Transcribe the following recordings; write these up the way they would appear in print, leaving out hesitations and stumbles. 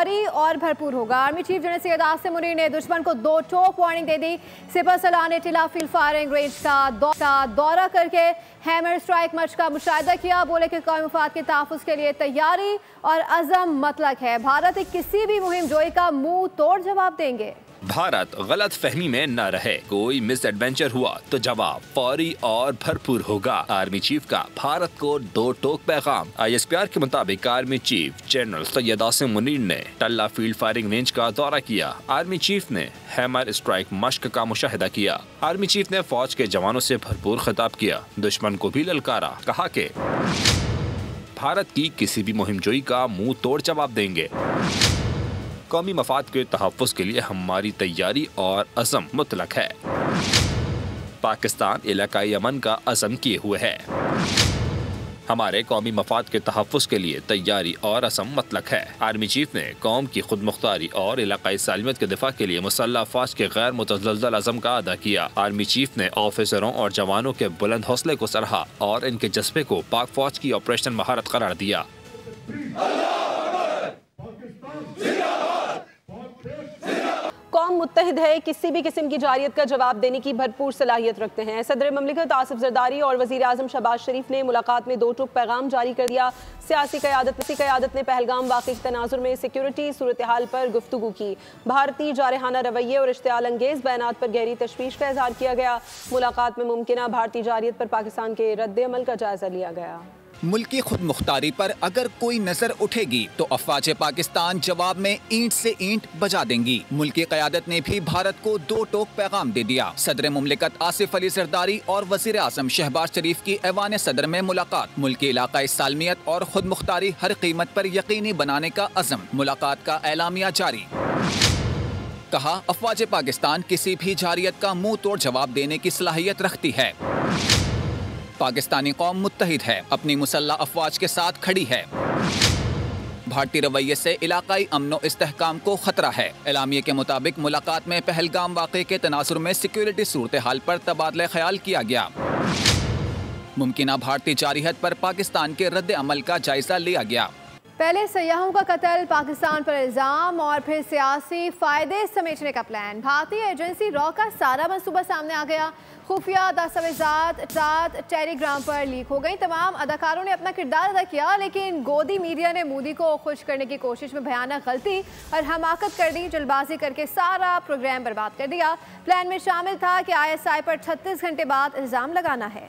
फौरी और भरपूर होगा। Army chief general Syed Asim Munir ने दुश्मन को 2 टोक वार्निंग दे दी। सिपह सलाह ने टिला फील्ड फायरिंग रेंज का दौरा करके हैमर स्ट्राइक मर्च का मुशाहिदा किया। बोले कि कौमी मफाद के तहफ़्फ़ुज़ के लिए तैयारी और अज़म मतलब है। भारत किसी भी मुहिम जोई का मुंह तोड़ जवाब देंगे। भारत गलत फहमी में न रहे, कोई मिस एडवेंचर हुआ तो जवाब फौरी और भरपूर होगा। आर्मी चीफ का भारत को 2 टोक पैगाम। ISPR के मुताबिक army chief general Syed Asim Munir ने टल्ला फील्ड फायरिंग रेंज का दौरा किया। आर्मी चीफ ने हैमर स्ट्राइक मश्क का मुशाहिदा किया। आर्मी चीफ ने फौज के जवानों से भरपूर खिताब किया, दुश्मन को भी ललकारा। कहा कि भारत की किसी भी मुहिम जोई का मुंह तोड़ जवाब देंगे। कौमी मफाद के तहफ़्फ़ुज़ के लिए हमारी तैयारी और अज़म मुतलक है। पाकिस्तान इलाकाई अमन का अज़म किए हुए है। हमारे कौमी मफाद के तहफ़्फ़ुज़ के लिए तैयारी और अज़म मुतलक है। आर्मी चीफ ने कौम की खुद मुख्तारी और इलाकाई सालमियत के दिफा के लिए मुसल्लह अफ़वाज के गैर मुतज़लज़ल अज़म का अदा किया। आर्मी चीफ ने ऑफिसरों और जवानों के बुलंद हौसले को सराहा और इनके जज्बे को पाक फौज की ऑपरेशन महारत करार दिया। कौम मुत्तहिद है, किसी भी किस्म की जारियत का जवाब देने की भरपूर सलाहियत रखते हैं। सदर ममलिकत आसिफ जरदारी और वज़ीर आज़म शहबाज शरीफ ने मुलाकात में 2 टोक पैगाम जारी कर दिया। सियासी क़यादत ने पहलगाम वाक़े के तनाजुर में सिक्योरिटी सूरत हाल पर गुफ्तगू की। भारतीय जारहाना रवैये और इश्तियाल अंगेज़ बयानात पर गहरी तशवीश का इज़हार किया गया। मुलाकात में मुमकिना भारतीय जारियत पर पाकिस्तान के रद्द अमल का जायजा लिया गया। मुल्की खुद मुख्तारी पर अगर कोई नजर उठेगी तो अफवाज पाकिस्तान जवाब में ईंट से ईंट बजा देंगी। मुल्की क़यादत ने भी भारत को 2 टोक पैगाम दे दिया। सदर मुमलिकत आसिफ अली जरदारी और वज़ीर आज़म शहबाज शरीफ की ऐवान सदर में मुलाकात। मुल्की इलाकाई सालमियत और खुद मुख्तारी हर कीमत पर यकीनी बनाने का अज़म। मुलाकात का एलामिया जारी। कहा, अफवाज पाकिस्तान किसी भी जारियत का मुंह तोड़ जवाब देने की सलाहियत रखती है। पाकिस्तानी कौम मुत्तहिद है, अपनी मुसल्लह अफवाज के साथ खड़ी है। भारतीय रवैये से इलाकाई अमनो इस्तेहकाम को खतरा है। एलामिये के मुताबिक मुलाकात में पहलगाम वाक़े के तनाजुर में सिक्योरिटी सूरत हाल पर तबादला ख्याल किया गया। मुमकिना भारतीय जारियत पर पाकिस्तान के रद्द अमल का जायजा लिया गया। पहले सयाहों का कत्ल, पाकिस्तान पर इल्जाम और फिर सियासी फायदे समेटने का प्लान। भारतीय एजेंसी रॉ का सारा मंसूबा सामने आ गया। खुफिया दस्तावेज़ात टेलीग्राम पर लीक हो गई। तमाम अदाकारों ने अपना किरदार अदा किया, लेकिन गोदी मीडिया ने मोदी को खुश करने की कोशिश में भयानक गलती और हमाकत कर दी। जल्दबाजी करके सारा प्रोग्राम बर्बाद कर दिया। प्लान में शामिल था कि ISI पर 36 घंटे बाद इल्ज़ाम लगाना है।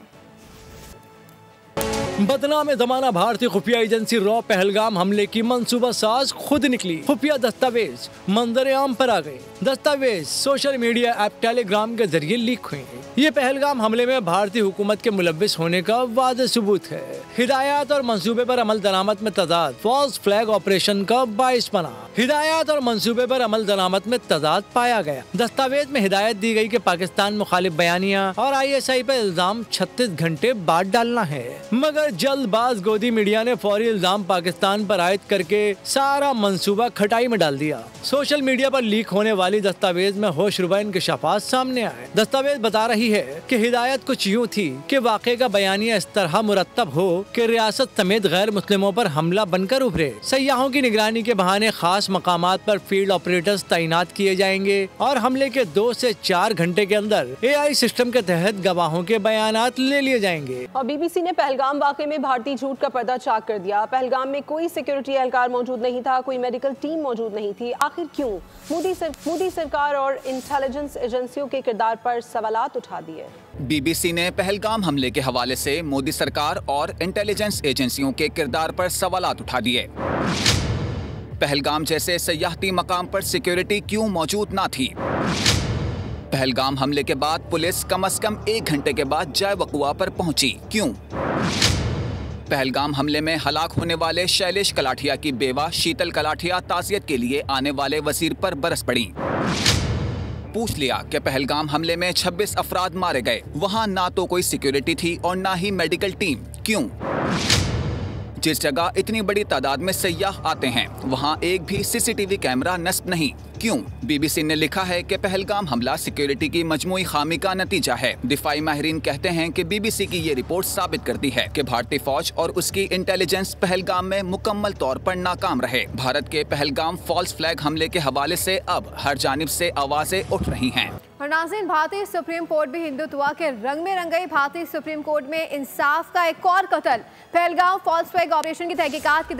बदनाम ज़माना भारतीय खुफिया एजेंसी रॉ पहलगाम हमले की मंसूबा साज खुद निकली। खुफिया दस्तावेज मंजर आम पर आ गए। दस्तावेज सोशल मीडिया ऐप टेलीग्राम के जरिए लीक हुए। ये पहलगाम हमले में भारतीय हुकूमत के मुलव्विस होने का वाज़ेह सबूत है। हिदायत और मंसूबे पर अमल दरामद में तजाद फॉल्स फ्लैग ऑपरेशन का बाइस बना। हिदायत और मंसूबे पर अमल दरामद में तजाद पाया गया। दस्तावेज में हिदायत दी गई कि पाकिस्तान मुखालिफ बयानिया और ISI पर इल्जाम 36 घंटे बाद डालना है, मगर जल्दबाज गोदी मीडिया ने फौरी इल्जाम पाकिस्तान पर आयद करके सारा मंसूबा खटाई में डाल दिया। सोशल मीडिया पर लीक होने वाली दस्तावेज में होशरुबा इंकशाफात सामने आए। दस्तावेज बता रही है कि हिदायत कुछ यूँ थी कि वाक़े का बयानिया इस तरह मुरतब हो कि रियासत समेत गैर मुस्लिमों पर हमला बनकर उभरे। सयाहों की निगरानी के बहाने खास मकामात पर फील्ड ऑपरेटर्स तैनात किए जाएंगे और हमले के 2 से 4 घंटे के अंदर AI सिस्टम के तहत गवाहों के बयानात ले लिए जाएंगे। और BBC ने पहलगाम वाक़े में भारतीय झूठ का पर्दा चाक कर दिया। पहलगाम में कोई सिक्योरिटी एहलकार मौजूद नहीं था, कोई मेडिकल टीम मौजूद नहीं थी। आखिर क्यों? मोदी सरकार और इंटेलिजेंस एजेंसियों के किरदार पर सवालात उठा दिए। BBC ने पहलगाम हमले के हवाले से मोदी सरकार और इंटेलिजेंस एजेंसियों के किरदार पर सवालात उठा दिए। पहलगाम जैसे सयाहती मकाम पर सिक्योरिटी क्यों मौजूद ना थी? पहलगाम हमले के बाद पुलिस कम से कम 1 घंटे के बाद जाए वक़ुआ पर पहुंची, क्यों? पहलगाम हमले में हलाक होने वाले शैलेश कलाठिया की बेवा शीतल कलाठिया ताज़ियत के लिए आने वाले वजीर पर बरस पड़ी। पूछ लिया कि पहलगाम हमले में 26 अफराद मारे गए, वहाँ ना तो कोई सिक्योरिटी थी और ना ही मेडिकल टीम, क्यों? जिस जगह इतनी बड़ी तादाद में सयाह आते हैं वहाँ एक भी CCTV कैमरा नस्ब नहीं। क्यों? BBC ने लिखा है कि पहलगाम हमला सिक्योरिटी की मजमूई खामी का नतीजा है। दिफाई माहिरीन कहते हैं कि BBC की ये रिपोर्ट साबित करती है कि भारतीय फौज और उसकी इंटेलिजेंस पहलगाम में मुकम्मल तौर पर नाकाम रहे। भारत के पहलगाम फॉल्स फ्लैग हमले के हवाले से अब हर जानिब से आवाजें उठ रही हैं। और नाज़रीन, भारतीय सुप्रीम कोर्ट भी हिंदुत्व के रंग में रंग गई। भारतीय सुप्रीम कोर्ट में इंसाफ का एक और कत्ल, पहलगाम फॉल्स फ्लैग ऑपरेशन की तहकीकात की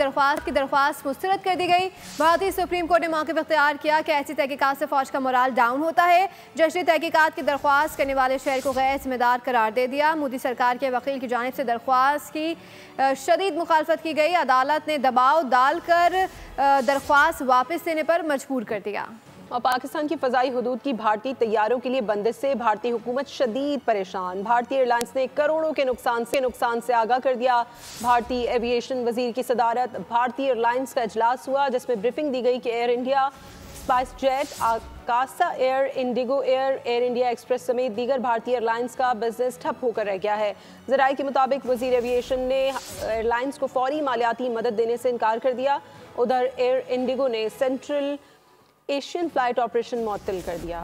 दरख्वास्त मुस्तरद कर दी गई। भारतीय सुप्रीम कोर्ट ने मौक़िफ़ इख्तियार किया कि ऐसी तहकीकात से फौज का मोराल डाउन होता है। जश्न तहकीकात की दरख्वास्त करने वाले शहर को गैर जिम्मेदार करार दे दिया। मोदी सरकार के वकील की जानिब से दरख्वास्त की शदीद मुखालफत की गई। अदालत ने दबाव डालकर दरख्वास्त वापस लेने पर मजबूर कर दिया। और पाकिस्तान की फ़ज़ाई हुदूद की भारतीय तैयारों के लिए बंदिश से भारतीय हुकूमत शदीद परेशान। भारतीय एयरलाइंस ने करोड़ों के नुकसान से आगाह कर दिया। भारतीय एविएशन वजीर की सदारत भारतीय एयरलाइंस का इजलास हुआ, जिसमें ब्रीफिंग दी गई कि Air India, SpiceJet, Akasa Air, IndiGo Air, Air India Express समेत दीगर भारतीय एयरलाइंस का बिजनेस ठप होकर रह गया है। ज़राए के मुताबिक वजीर एविएशन ने एयरलाइंस को फौरी मालियाती मदद देने से इनकार कर दिया। उधर एयर इंडिगो ने सेंट्रल एशियन फ्लाइट ऑपरेशन मुअत्तल कर दिया।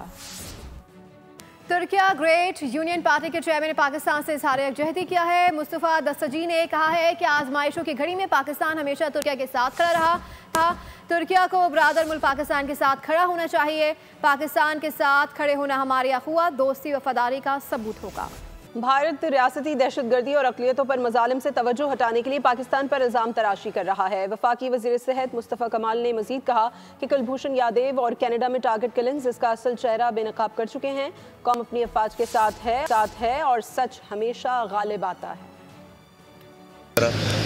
तुर्किया ग्रेट यूनियन पार्टी के चेयरमैन ने पाकिस्तान से इजहार यकजहती किया है। मुस्तफ़ा दस्तगी ने कहा है कि आजमाइशों की घड़ी में पाकिस्तान हमेशा तुर्किया के साथ खड़ा रहा। तुर्किया को ब्रादर मुल्क पाकिस्तान के साथ खड़ा होना चाहिए। पाकिस्तान के साथ खड़े होना हमारी अखुवत, दोस्ती, वफादारी का सबूत होगा। भारत रियासती दहशतगर्दी और अक़लियतों पर मज़ालिम से तवज्जो हटाने के लिए पाकिस्तान पर इल्ज़ाम तराशी कर रहा है। वफाकी वज़ीर सेहत मुस्तफ़ा कमाल ने मज़ीद कहा कि कुलभूषण यादव और कनाडा में टारगेट किलिंग्स इसका असल चेहरा बेनकाब कर चुके हैं। कौम अपनी अफवाज के साथ है और सच हमेशा गालिब आता है।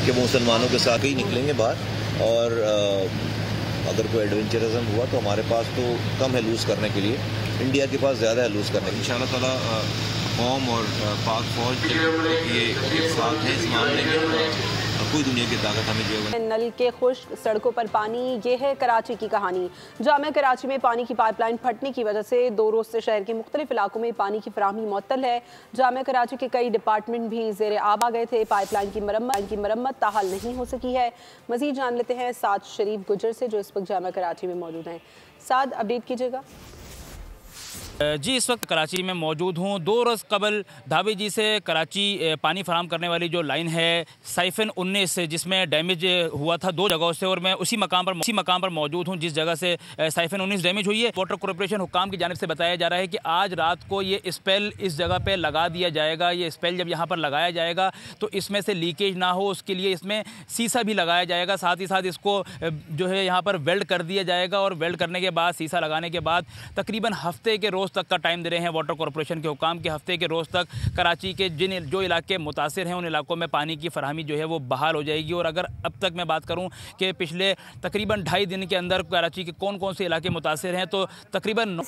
कि मुसलमानों के साथ ही निकलेंगे बाहर, और अगर कोई एडवेंचरिज्म हुआ तो हमारे पास तो कम है लूज़ करने के लिए, इंडिया के पास ज़्यादा है लूज़ करने के लिए। इंशाअल्लाह ताला कौम और पाक फौज ये एक साथ है इस मामले में, कोई दुनिया की ताकत हमें जो नल के खुश्क सड़कों पर पानी, ये है कराची की कहानी। जामे कराची में पानी की पाइपलाइन फटने की वजह से 2 रोज़ से शहर के मुख्तलिफ इलाकों में पानी की फराहमी मुअत्तल है। जामे कराची के कई डिपार्टमेंट भी ज़ेर आब आ गए थे। पाइपलाइन की मरम्मत ताहाल नहीं हो सकी है। मज़ीद जान लेते हैं साद शरीफ गुजर से, जो इस वक्त जामे कराची में मौजूद हैं। साद, अपडेट कीजिएगा। जी, इस वक्त कराची में मौजूद हूँ। 2 रोज़ कबल धाबी जी से कराची पानी फराम करने वाली जो लाइन है साइफन 19 से, जिसमें डैमेज हुआ था 2 जगहों से, और मैं उसी मकाम पर मौजूद हूँ जिस जगह से साइफन 19 डैमेज हुई है। वाटर कॉरपोरेशन हुक्काम की जानिब से बताया जा रहा है कि आज रात को ये स्पेल इस जगह पर लगा दिया जाएगा। ये स्पेल जब यहाँ पर लगाया जाएगा तो इसमें से लीकेज ना हो, उसके लिए इसमें शीशा भी लगाया जाएगा। साथ ही साथ इसको जो है यहाँ पर वेल्ड कर दिया जाएगा, और वेल्ड करने के बाद, शीशा लगाने के बाद तकरीबन हफ्ते के रोज़ तक का टाइम दे रहे हैं वाटर कॉरपोरेशन के हुकाम के। हफ्ते के रोज़ तक कराची के जो इलाके मुतासिर हैं उन इलाकों में पानी की फराहमी जो है वो बहाल हो जाएगी। और अगर अब तक मैं बात करूं कि पिछले तकरीबन 2.5 दिन के अंदर कराची के कौन कौन से इलाके मुतासिर हैं, तो तकरीबन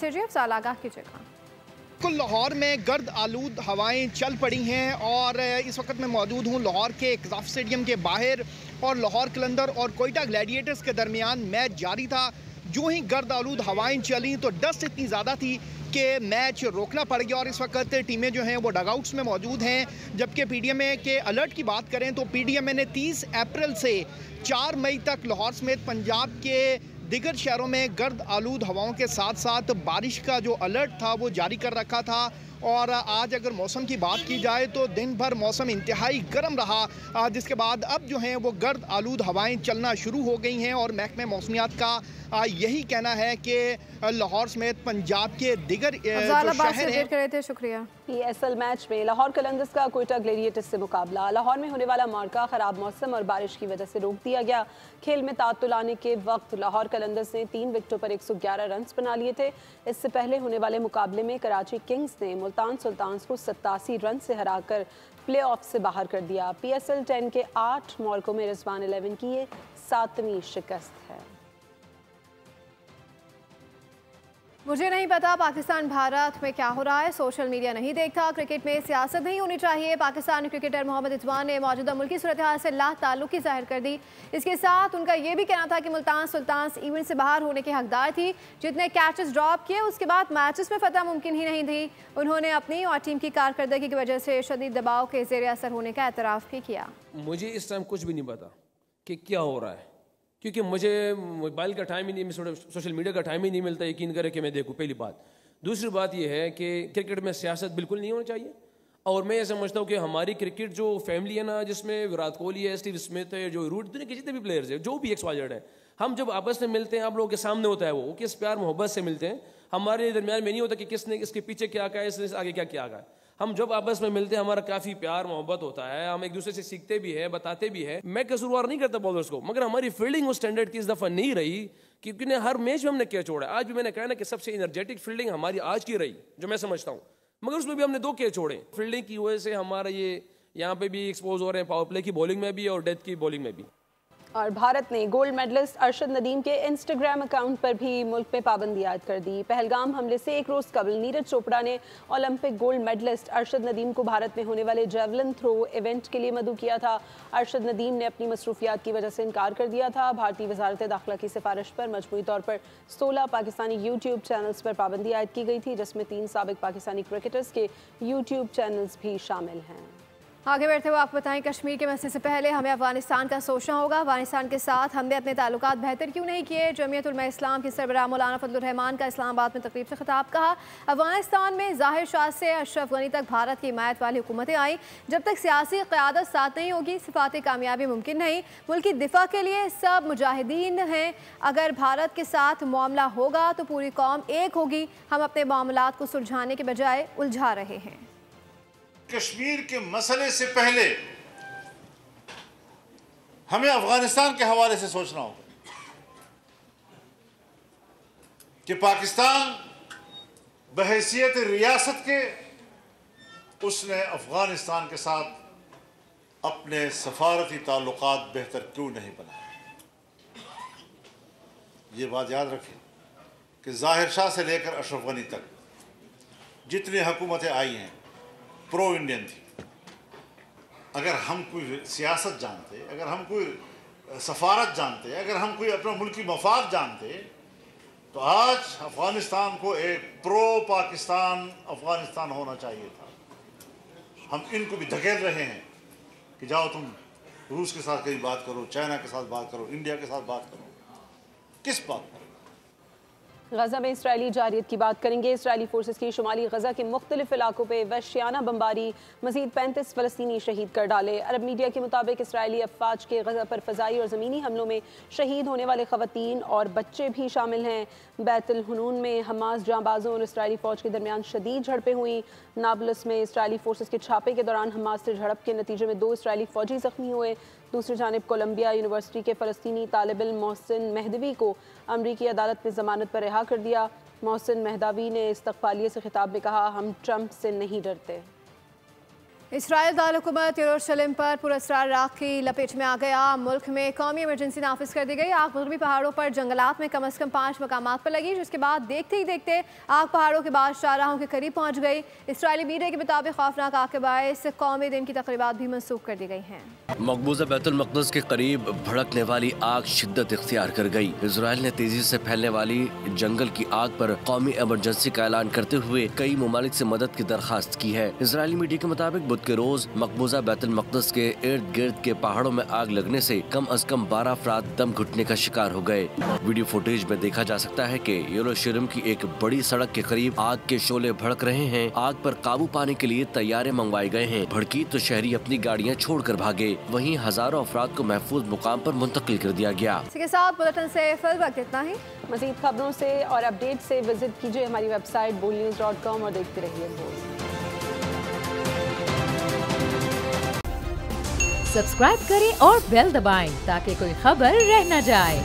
लाहौर में गर्द आलूद हवाएं चल पड़ी हैं। और इस वक्त मैं मौजूद हूँ लाहौर के कज़ाफ स्टेडियम के बाहर, और लाहौर कलंदर और कोयटा ग्लैडिएटर्स के दरमियान मैच जारी था। जो ही गर्द आलूद हवाएं चली तो डस्ट इतनी ज़्यादा थी कि मैच रोकना पड़ गया। और इस वक्त टीमें जो हैं वो डगआउट्स में मौजूद हैं। जबकि PDMA के अलर्ट की बात करें तो PDMA ने 30 अप्रैल से 4 मई तक लाहौर समेत पंजाब के दिगर शहरों में गर्द आलूद हवाओं के साथ साथ बारिश का जो अलर्ट था वो जारी कर रखा था। और आज अगर मौसम की बात की जाए तो दिन भर मौसम इंतहाई गर्म रहा, जिसके बाद अब जो हैं वो गर्द आलूद हवाएं चलना शुरू हो गई हैं। और महकमे मौसमियात का यही कहना है कि लाहौर समेत पंजाब के दिगर जो शहर हैं। शुक्रिया। PSL मैच में लाहौर कलंदर्स का कोयटा ग्लैडिएटर्स से मुकाबला। लाहौर में होने वाला मार्का खराब मौसम और बारिश की वजह से रोक दिया गया। खेल में तातुल आने के वक्त लाहौर कलंदर्स ने 3 विकेटों पर 111 रन बना लिए थे। इससे पहले होने वाले मुकाबले में कराची किंग्स ने मुल्तान सुल्तान्स को 87 रन से हराकर प्ले ऑफ से बाहर कर दिया। PSL 10 के 8 मौरकों में रिजवान 11 की ये 7वीं शिकस्त है। मुझे नहीं पता पाकिस्तान भारत में क्या हो रहा है, सोशल मीडिया नहीं देखता, क्रिकेट में सियासत नहीं होनी चाहिए। पाकिस्तानी क्रिकेटर मोहम्मद इजवान ने मौजूदा मुल्की सूरत हाल से लाताल्लुकी जाहिर कर दी। इसके साथ उनका यह भी कहना था कि मुल्तान सुल्तान्स इवेंट से बाहर होने के हकदार थी। जितने कैचेस ड्रॉप किए उसके बाद मैचेस में फतह मुमकिन ही नहीं थी। उन्होंने अपनी और टीम की कारकर्दगी की वजह से शदीद दबाव के ज़ेर असर होने का एतराफ़ भी किया। मुझे इस टाइम कुछ भी नहीं पता, कि क्या हो रहा है, क्योंकि मुझे मोबाइल का टाइम ही नहीं, सोशल मीडिया का टाइम ही नहीं मिलता यकीन करें कि मैं देखूं, पहली बात। दूसरी बात यह है कि क्रिकेट में सियासत बिल्कुल नहीं होनी चाहिए, और मैं ये समझता हूँ कि हमारी क्रिकेट जो फैमिली है ना, जिसमें विराट कोहली है, स्टीव स्मिथ है, जो रूट दुनिया के जितने भी प्लेयर्स हैं, जो भी एक्सवाइजेड है, हम जब आपस में मिलते हैं, आप लोगों के सामने होता है वो किस प्यार मोहब्बत से मिलते हैं। हमारे दरमियान में नहीं होता कि किसने इसके पीछे क्या कहा है, इसने आगे क्या किया है। हम जब आपस में मिलते हैं हमारा काफ़ी प्यार मोहब्बत होता है, हम एक दूसरे से सीखते भी हैं, बताते भी हैं। मैं कसूरवार नहीं करता बॉलर्स को, मगर हमारी फील्डिंग उस स्टैंडर्ड की इस दफ़ा नहीं रही, क्योंकि हर मैच में हमने क्या छोड़ा। आज भी मैंने कहा ना कि सबसे एनर्जेटिक फील्डिंग हमारी आज की रही, जो मैं समझता हूँ, मगर उसमें भी हमने 2 कैच छोड़े। फील्डिंग की वजह से हमारा ये यहाँ पे भी एक्सपोज हो रहे हैं, पावर प्ले की बॉलिंग में भी और डेथ की बॉलिंग में भी। और भारत ने गोल्ड मेडलिस्ट अरशद नदीम के इंस्टाग्राम अकाउंट पर भी मुल्क में पाबंदी आयद कर दी। पहलगाम हमले से एक रोज़ कबल नीरज चोपड़ा ने Olympic gold medallist Arshad Nadeem को भारत में होने वाले जेवलिन थ्रो इवेंट के लिए मदऊ किया था। अरशद नदीम ने अपनी मसरूफियात की वजह से इनकार कर दिया था। भारतीय वजारत दाखिला की सिफारिश पर मजमूई तौर पर 16 पाकिस्तानी यूट्यूब चैनल्स पर पाबंदी आयद की गई थी, जिसमें 3 साबिक पाकिस्तानी क्रिकेटर्स के यूट्यूब चैनल्स भी शामिल हैं। आगे बढ़ते हुए आपको बताएं, कश्मीर के मसले से पहले हमें अफगानिस्तान का सोचना होगा। अफगानिस्तान के साथ हमने अपने ताल्लुकात बेहतर क्यों नहीं किए? जमीयत उलमा इस्लाम के सरबराह मौलाना फजलुर रहमान का इस्लामाबाद में तकरीब से खिताब। कहा, अफगानिस्तान में ज़ाहिर शाह से अशरफ गनी तक भारत की हिमायत वाली हुकूमतें आई, जब तक सियासी क़यादत साथ नहीं होगी सिफाती कामयाबी मुमकिन नहीं। मुल्क की दिफा के लिए सब मुजाहिदीन हैं, अगर भारत के साथ मामला होगा तो पूरी कौम एक होगी। हम अपने मामलात को सुलझाने के बजाय उलझा रहे हैं। कश्मीर के मसले से पहले हमें अफगानिस्तान के हवाले से सोचना होगा कि पाकिस्तान बहैसियत रियासत के उसने अफगानिस्तान के साथ अपने सफारती ताल्लुकात बेहतर क्यों नहीं बनाए। ये बात याद रखें कि ज़ाहिर शाह से लेकर अशरफ गनी तक जितनी हुकूमतें आई हैं प्रो इंडियन थी। अगर हम कोई सियासत जानते, अगर हम कोई सफारत जानते, अगर हम कोई अपना मुल्की मफाद जानते, तो आज अफगानिस्तान को एक प्रो पाकिस्तान अफगानिस्तान होना चाहिए था। हम इनको भी धकेल रहे हैं कि जाओ तुम रूस के साथ कहीं बात करो, चाइना के साथ बात करो, इंडिया के साथ बात करो। किस बात पर? गजा में इसराइली जारियत की बात करेंगे। इसराइली फोर्सेस की शुमाली गजा के मुख्तलिफ इलाकों पर वहशियाना बमबारी, मजीद 35 फ़लस्तीनी शहीद कर डाले। अरब मीडिया के मुताबिक इसराइली अफवाज के गजा पर फ़ज़ाई और ज़मीनी हमलों में शहीद होने वाले ख़वातीन और बच्चे भी शामिल हैं। बैतुल हुनून में हमास जांबाजों और इसराइली फ़ौज के दरमियान शदीद झड़पें हुई। नाबलस में इसराइली फोर्सेस के छापे के दौरान हमास से झड़प के नतीजे में 2 इसराइली फ़ौजी ज़ख्मी हुए। दूसरी जानिब कोलंबिया यूनिवर्सिटी के फ़लस्तीनी तालिब इल्म मोहसिन मेहदवी को अमरीकी अदालत ने ज़मानत पर रिहा कर दिया। मोहसिन मेहदवी ने इस्तक़बालिये से खिताब में कहा, हम ट्रंप से नहीं डरते। इसराइल दारुलहुकूमत यरूशलेम पर पुरस्कार आग की लपेट में आ गया। मुल्क में कौमी इमरजेंसी नाफिज कर दी गई। आग मगरबी पहाड़ों पर जंगलात में कम से कम 5 मकामात पर लगी, जिसके बाद देखते ही देखते आग पहाड़ों के बाद शाहराहों के करीब पहुंच गई। इसराइली मीडिया के मुताबिक खौफनाक आग के बायस कौमी दिन की तकरीबात भी मनसूख कर दी गई हैं। मकबूजा बैतुल मक़दस के करीब भड़कने वाली आग शिद्दत इख्तियार कर गई। इसराइल ने तेजी से फैलने वाली जंगल की आग पर कौमी इमरजेंसी का ऐलान करते हुए कई ममालिक से मदद की दरखास्त की है। इसराइली मीडिया के मुताबिक बुध के रोज मकबूजा बैतुल मक़दस के इर्द गिर्द के पहाड़ों में आग लगने से कम अज कम 12 अफराद दम घुटने का शिकार हो गए। वीडियो फुटेज में देखा जा सकता है कि यरूशलेम की एक बड़ी सड़क के करीब आग के शोले भड़क रहे हैं। आग पर काबू पाने के लिए तैयारे मंगवाए गए हैं। भड़की तो शहरी अपनी गाड़ियां छोड़कर भागे, वहीं हजारों अफराद को महफूज मुकाम पर मुंतकिल कर दिया गया। इसके साथ बुलेटिन से फिल वक्त इतना ही। मज़ीद खबरों से और अपडेट से विजिट कीजिए हमारी वेबसाइट boldnews.com और देखते रहिए बोल्ड। सब्सक्राइब करें और बेल दबाएं ताकि कोई खबर रह न जाए।